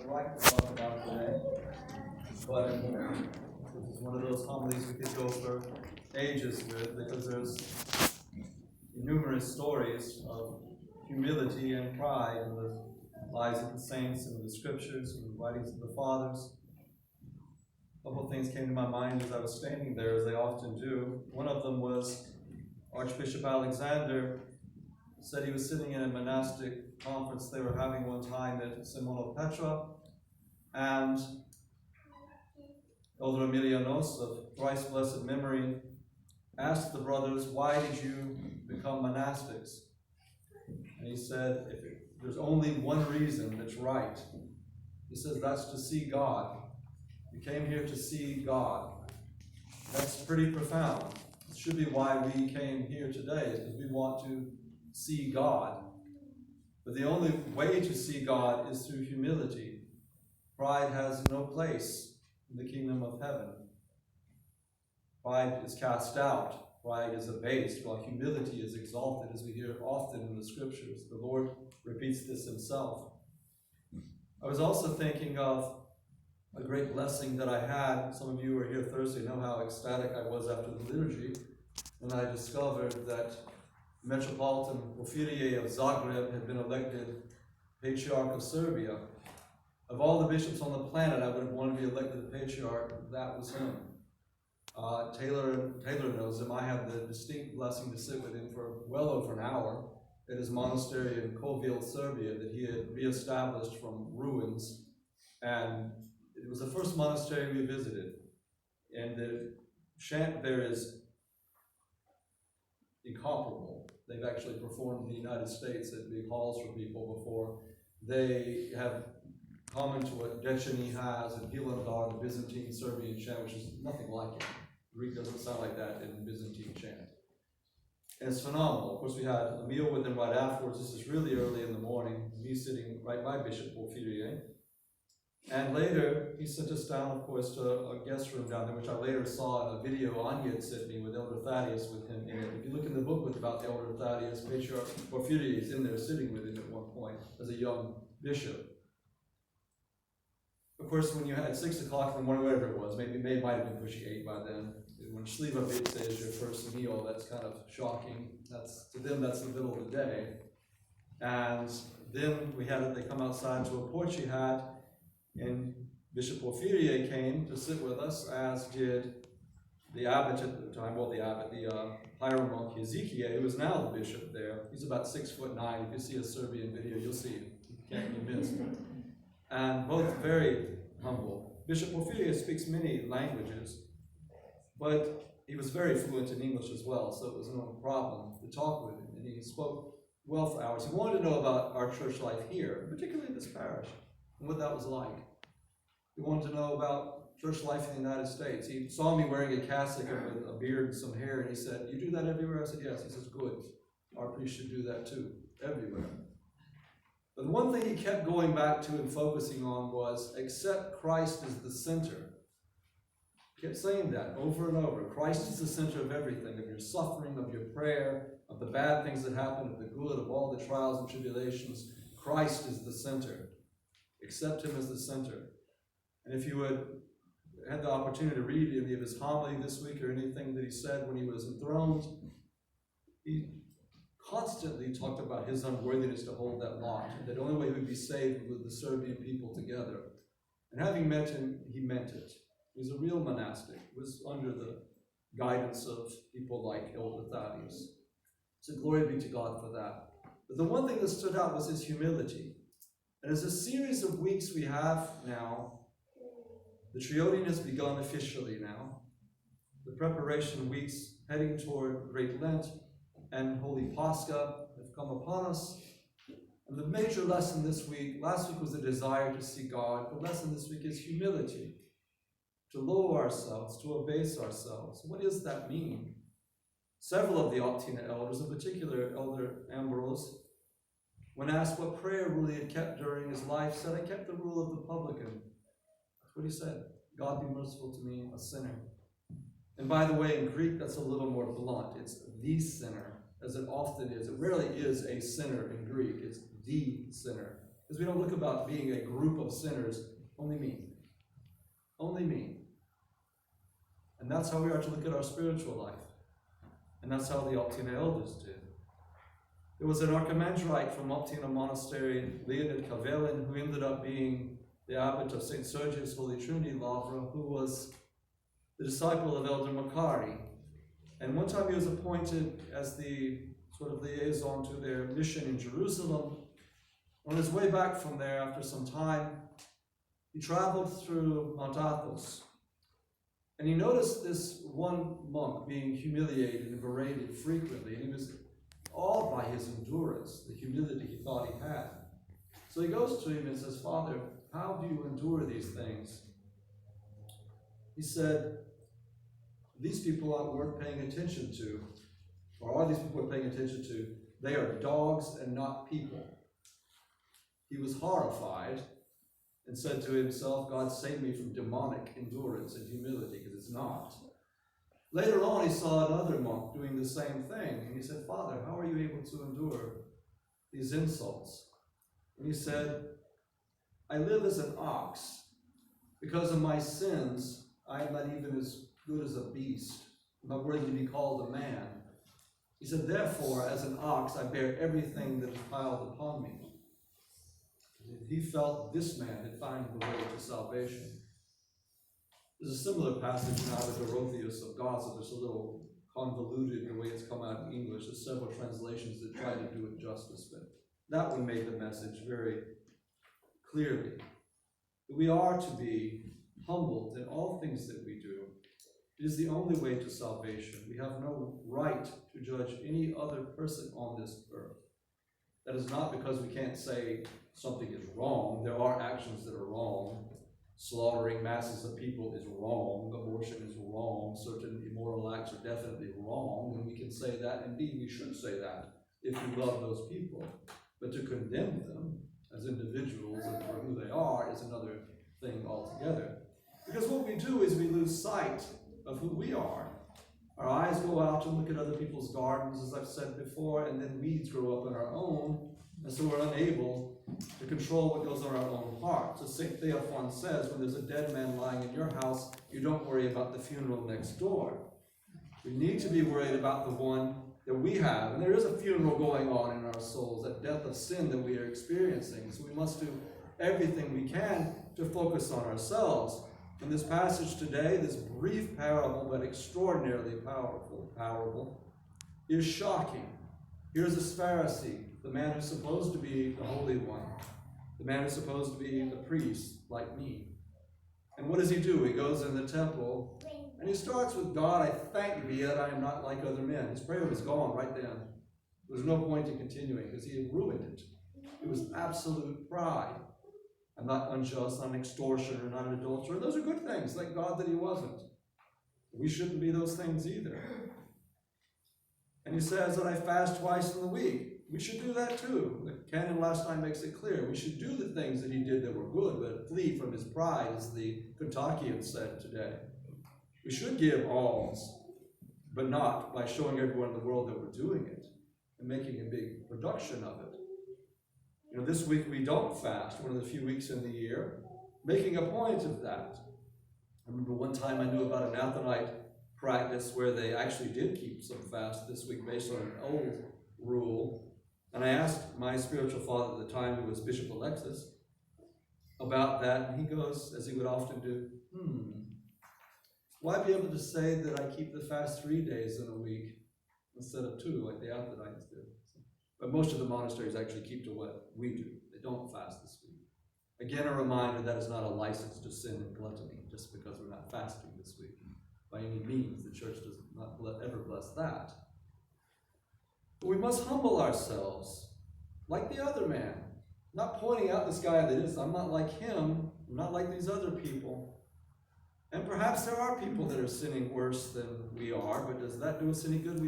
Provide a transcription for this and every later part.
like to talk about today, but this is one of those homilies we could go for ages with, because there's numerous stories of humility and pride in the lives of the saints and the scriptures and the writings of the fathers. A couple of things came to my mind as I was standing there, as they often do. One of them was Archbishop Alexander said he was sitting in a monastic conference they were having one time at Simonopetra, and Elder Emilianos of thrice blessed memory asked the brothers, "Why did you become monastics?" And he said, "If there's only one reason that's right," he says, "that's to see God. You came here to see God." That's pretty profound. It should be why we came here today, is because we want to see God. But the only way to see God is through humility. Pride has no place in the kingdom of heaven. Pride is cast out. Pride is abased, while humility is exalted, as we hear often in the scriptures. The Lord repeats this himself. I was also thinking of a great blessing that I had. Some of you who were here Thursday know how ecstatic I was after the liturgy when I discovered that Metropolitan Porphyry of Zagreb had been elected Patriarch of Serbia. Of all the bishops on the planet, I would have wanted to be elected Patriarch. That was him. Taylor knows him. I had the distinct blessing to sit with him for well over an hour at his monastery in Kovilj, Serbia, that he had reestablished from ruins. And it was the first monastery we visited. And the chant there is incomparable. They've actually performed in the United States at big halls for people before. They have common to what Deceni has and Hilandar, the Byzantine Serbian chant, which is nothing like it. Greek doesn't sound like that in Byzantine chant. And it's phenomenal. Of course, we had a meal with them right afterwards. This is really early in the morning, me sitting right by Bishop Porphyry. And later, he sent us down, of course, to a guest room down there, which I later saw in a video Anya had sent me with Elder Thaddeus with him in it. If you look in the booklet about Elder Thaddeus, Patriarch Porphyry is in there sitting with him at one point as a young bishop. Of course, when you had 6 o'clock in the morning, whatever it was, maybe it might have been pushing 8 by then. When Shliva Vitsa is your first meal, that's kind of shocking. To them, that's the middle of the day. And then they come outside to a porch he had, and Bishop Porphyry came to sit with us, as did the abbot at the time, the hieromonk Hezekiah, who is now the bishop there. He's about 6'9". If you see a Serbian video, you'll see him. He can't be missed. And both very humble. Bishop Porphyry speaks many languages, but he was very fluent in English as well, so it was no problem to talk with him. And he spoke well for hours. He wanted to know about our church life here, particularly this parish, and what that was like. He wanted to know about church life in the United States. He saw me wearing a cassock with a beard and some hair, and he said, "You do that everywhere?" I said, "Yes." He says, "Good. Our priests should do that too, everywhere." But the one thing he kept going back to and focusing on was, accept Christ as the center. He kept saying that over and over. Christ is the center of everything, of your suffering, of your prayer, of the bad things that happen, of the good, of all the trials and tribulations. Christ is the center. Accept him as the center. And if you had the opportunity to read any of his homily this week or anything that he said when he was enthroned, he constantly talked about his unworthiness to hold that lot, and that the only way we'd be saved was with the Serbian people together. And having met him, he meant it. He was a real monastic. He was under the guidance of people like Elder Thaddeus. So glory be to God for that. But the one thing that stood out was his humility. And as a series of weeks we have now, the Triodian has begun officially now. The preparation weeks heading toward Great Lent and Holy Pascha have come upon us. And the major lesson this week, last week was the desire to see God. The lesson this week is humility, to lower ourselves, to abase ourselves. What does that mean? Several of the Optina elders, in particular Elder Ambrose, when asked what prayer rule he had kept during his life, said, "I kept the rule of the publican." That's what he said. "God be merciful to me, a sinner." And by the way, in Greek, that's a little more blunt. It's the sinner, as it often is. It rarely is a sinner in Greek. It's the sinner. Because we don't look about being a group of sinners, only me. Only me. And that's how we are to look at our spiritual life. And that's how the Optina elders did. There was an archimandrite from Optina Monastery, Leonid Kavelin, who ended up being the abbot of St. Sergius Holy Trinity Lavra, who was the disciple of Elder Makari. And one time he was appointed as the sort of liaison to their mission in Jerusalem. On his way back from there, after some time, he traveled through Mount Athos. And he noticed this one monk being humiliated and berated frequently, and he was awed by his endurance, the humility he thought he had. So he goes to him and says, "Father, how do you endure these things?" He said, "These people aren't worth paying attention to, or are these people worth paying attention to? They are dogs and not people." He was horrified and said to himself, "God save me from demonic endurance and humility," because it's not. Later on, he saw another monk doing the same thing, and he said, "Father, how are you able to endure these insults?" And he said, "I live as an ox. Because of my sins, I am not even as good as a beast. I'm not worthy to be called a man." He said, "Therefore, as an ox, I bear everything that is piled upon me." He felt this man had found the way to salvation. There's a similar passage now with Dorotheus of Gaza. It's a little convoluted the way it's come out in English. There's several translations that try to do it justice, but that one made the message very clearly. We are to be humbled in all things that we do. It is the only way to salvation. We have no right to judge any other person on this earth. That is not because we can't say something is wrong. There are actions that are wrong. Slaughtering masses of people is wrong. Abortion is wrong. Certain immoral acts are definitely wrong. And we can say that. Indeed, we should say that if we love those people. But to condemn them as individuals and for who they are is another thing altogether. Because what we do is we lose sight of who we are. Our eyes go out to look at other people's gardens, as I've said before, and then weeds grow up in our own, and so we're unable to control what goes on in our own hearts. As St. Theophan says, when there's a dead man lying in your house, you don't worry about the funeral next door. We need to be worried about the one that we have. And there is a funeral going on in our souls, that death of sin that we are experiencing. So we must do everything we can to focus on ourselves. In this passage today, this brief parable, but extraordinarily powerful, is shocking. Here's this Pharisee, the man who's supposed to be the Holy One, the man who's supposed to be the priest, like me. And what does he do? He goes in the temple, and he starts with, "God, I thank thee that I am not like other men." His prayer was gone right then. There was no point in continuing, because he had ruined it. It was absolute pride. I'm not unjust, not an extortioner, not an adulterer. Those are good things. Thank God that he wasn't. We shouldn't be those things either. And he says that I fast twice in the week. We should do that too. The canon last time makes it clear. We should do the things that he did that were good, but flee from his pride, as the Kontakians said today. We should give alms, but not by showing everyone in the world that we're doing it and making a big production of it. You know, this week we don't fast, one of the few weeks in the year, making a point of that. I remember one time I knew about an Athonite practice where they actually did keep some fast this week based on an old rule. And I asked my spiritual father at the time, who was Bishop Alexis, about that, and he goes, as he would often do, will I be able to say that I keep the fast 3 days in a week instead of 2, like the Athonites do? But most of the monasteries actually keep to what we do. They don't fast this week. Again, a reminder that is not a license to sin and gluttony, just because we're not fasting this week. By any means, the church does not ever bless that. But we must humble ourselves, like the other man. Not pointing out this guy that is, I'm not like him, I'm not like these other people. And perhaps there are people that are sinning worse than we are, but does that do us any good?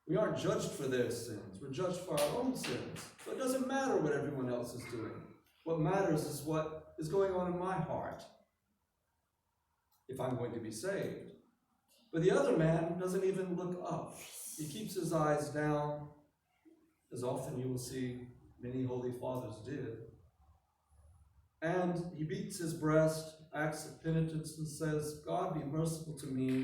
We aren't judged for their sins. We're judged for our own sins. So it doesn't matter what everyone else is doing. What matters is what is going on in my heart, if I'm going to be saved. But the other man doesn't even look up. He keeps his eyes down. As often you will see many holy fathers did. And he beats his breast, acts of penitence, and says, God, be merciful to me,